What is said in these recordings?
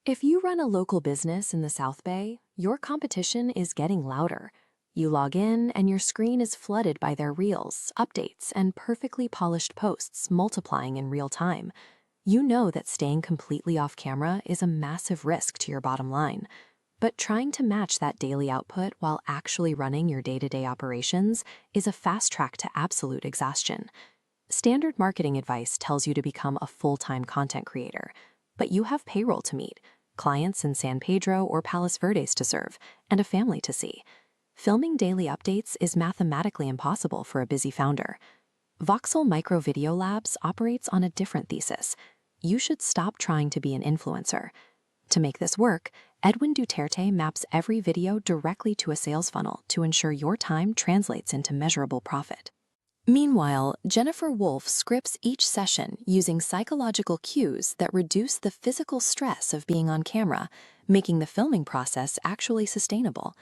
If you run a local business in the South Bay, your competition is getting louder. You log in and your screen is flooded by their reels, updates, and perfectly polished posts multiplying in real time. You know that staying completely off camera is a massive risk to your bottom line. But trying to match that daily output while actually running your day-to-day operations is a fast track to absolute exhaustion. Standard marketing advice tells you to become a full-time content creator, but you have payroll to meet, clients in San Pedro or Palos Verdes to serve, and a family to see. Filming daily updates is mathematically impossible for a busy founder. Voxel Micro Video Labs operates on a different thesis. You should stop trying to be an influencer. To make this work, Edwin Duterte maps every video directly to a sales funnel to ensure your time translates into measurable profit. Meanwhile, Jennifer Wolfe scripts each session using psychological cues that reduce the physical stress of being on camera, making the filming process actually sustainable.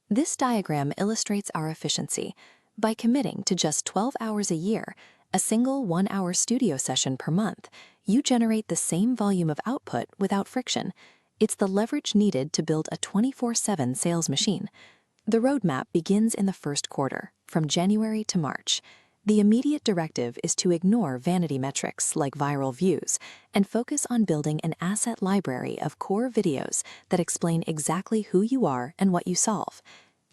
This diagram illustrates our efficiency. By committing to just 12 hours a year, a single 1-hour studio session per month, you generate the same volume of output without friction. It's the leverage needed to build a 24/7 sales machine. The roadmap begins in the first quarter, from January to March. The immediate directive is to ignore vanity metrics like viral views and focus on building an asset library of core videos that explain exactly who you are and what you solve.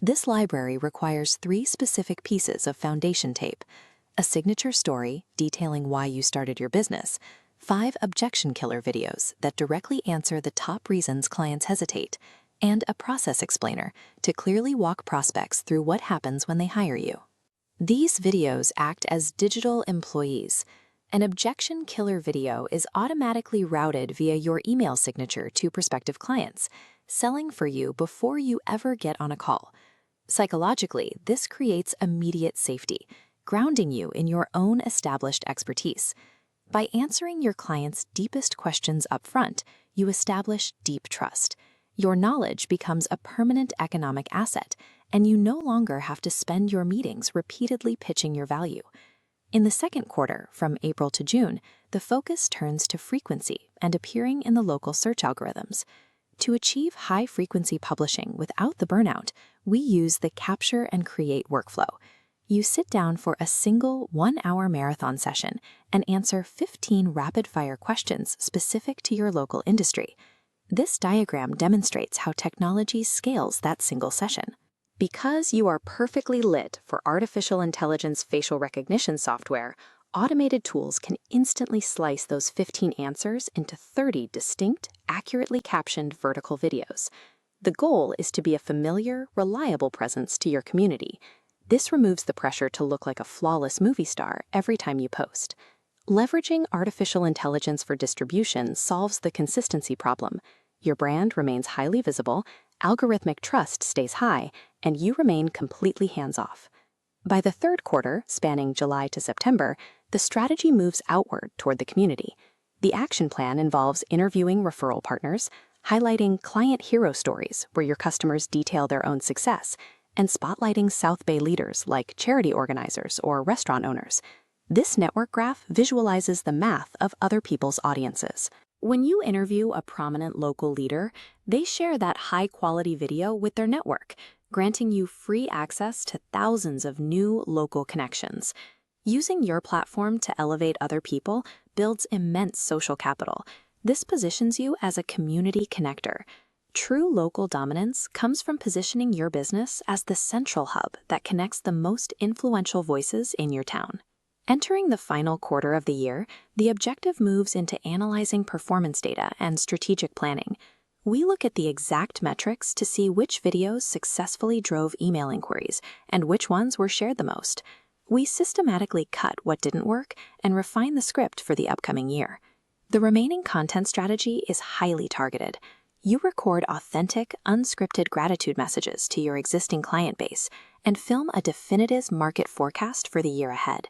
This library requires 3 specific pieces of foundation tape: a signature story detailing why you started your business, 5 objection killer videos that directly answer the top reasons clients hesitate, and a process explainer to clearly walk prospects through what happens when they hire you. These videos act as digital employees. An objection killer video is automatically routed via your email signature to prospective clients, selling for you before you ever get on a call. Psychologically, this creates immediate safety, grounding you in your own established expertise. By answering your clients' deepest questions up front, you establish deep trust. Your knowledge becomes a permanent economic asset, and you no longer have to spend your meetings repeatedly pitching your value. In the second quarter, from April to June, the focus turns to frequency and appearing in the local search algorithms. To achieve high-frequency publishing without the burnout, we use the capture and create workflow. You sit down for a single 1-hour marathon session and answer 15 rapid-fire questions specific to your local industry. This diagram demonstrates how technology scales that single session. Because you are perfectly lit for artificial intelligence facial recognition software, automated tools can instantly slice those 15 answers into 30 distinct, accurately captioned vertical videos. The goal is to be a familiar, reliable presence to your community. This removes the pressure to look like a flawless movie star every time you post. Leveraging artificial intelligence for distribution solves the consistency problem. Your brand remains highly visible, algorithmic trust stays high, and you remain completely hands-off. By the third quarter, spanning July to September, the strategy moves outward toward the community. The action plan involves interviewing referral partners, highlighting client hero stories where your customers detail their own success, and spotlighting South Bay leaders like charity organizers or restaurant owners. This network graph visualizes the math of other people's audiences. When you interview a prominent local leader, they share that high-quality video with their network, granting you free access to thousands of new local connections. Using your platform to elevate other people builds immense social capital. This positions you as a community connector. True local dominance comes from positioning your business as the central hub that connects the most influential voices in your town. Entering the final quarter of the year, the objective moves into analyzing performance data and strategic planning. We look at the exact metrics to see which videos successfully drove email inquiries and which ones were shared the most. We systematically cut what didn't work and refine the script for the upcoming year. The remaining content strategy is highly targeted. You record authentic, unscripted gratitude messages to your existing client base and film a definitive market forecast for the year ahead.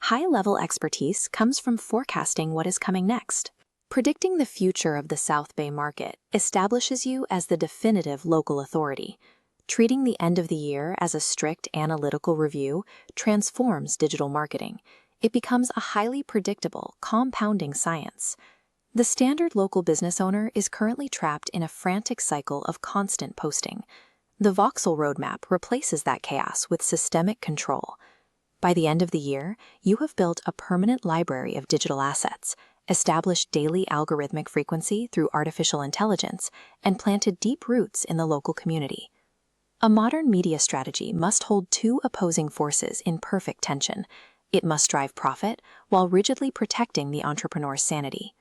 High-level expertise comes from forecasting what is coming next. Predicting the future of the South Bay market establishes you as the definitive local authority. Treating the end of the year as a strict analytical review transforms digital marketing. It becomes a highly predictable, compounding science. The standard local business owner is currently trapped in a frantic cycle of constant posting. The Voxel roadmap replaces that chaos with systemic control. By the end of the year, you have built a permanent library of digital assets, established daily algorithmic frequency through artificial intelligence, and planted deep roots in the local community. A modern media strategy must hold two opposing forces in perfect tension. It must drive profit while rigidly protecting the entrepreneur's sanity.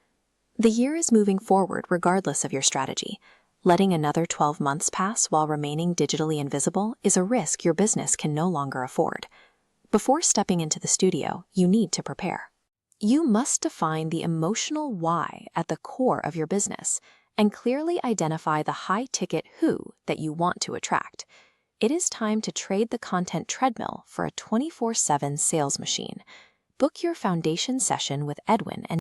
The year is moving forward regardless of your strategy. Letting another 12 months pass while remaining digitally invisible is a risk your business can no longer afford. Before stepping into the studio, you need to prepare. You must define the emotional why at the core of your business and clearly identify the high-ticket who that you want to attract. It is time to trade the content treadmill for a 24/7 sales machine. Book your foundation session with Edwin and